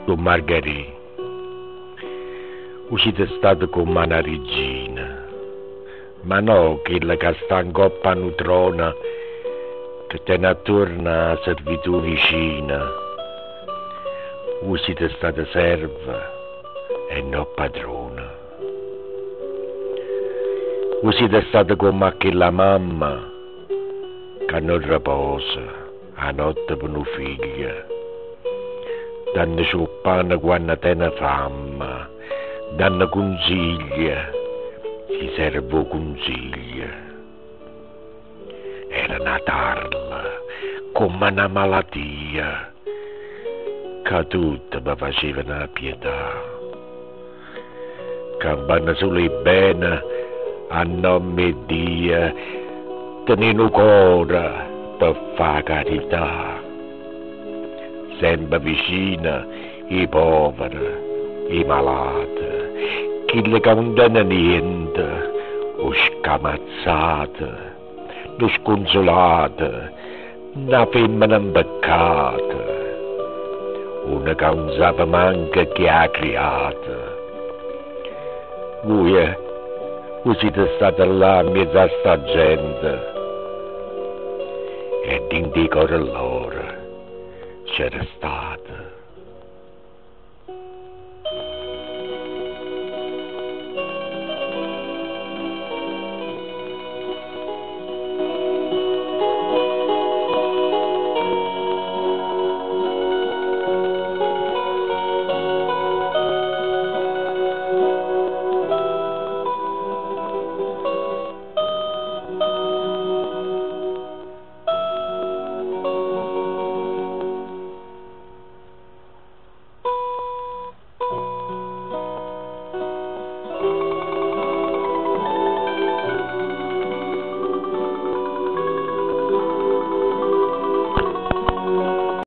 Con Margherita, uscite state con una regina, ma no quella che sta in coppa a nutrona, che tiene attorno a servitù vicina. Uscite state serva e non padrona. Uscite state come quella mamma che non riposa a notte per un figlio. Danno sul pane quando tiene fame, danno consigli, si serve consigli. Era una tarla, come una malattia, che tutti mi facevano pietà. Campano solo bene, a nome di Dio, tenendo cuore per fare carità. Sempre vicina i poveri, i malati, chi le condena niente, o scamazzate, lo sconsolate, una femmina imbeccata, una che non sa manca chi ha creato. Voi siete stati là in mezzo a sta gente e in di cuore loro c'era stata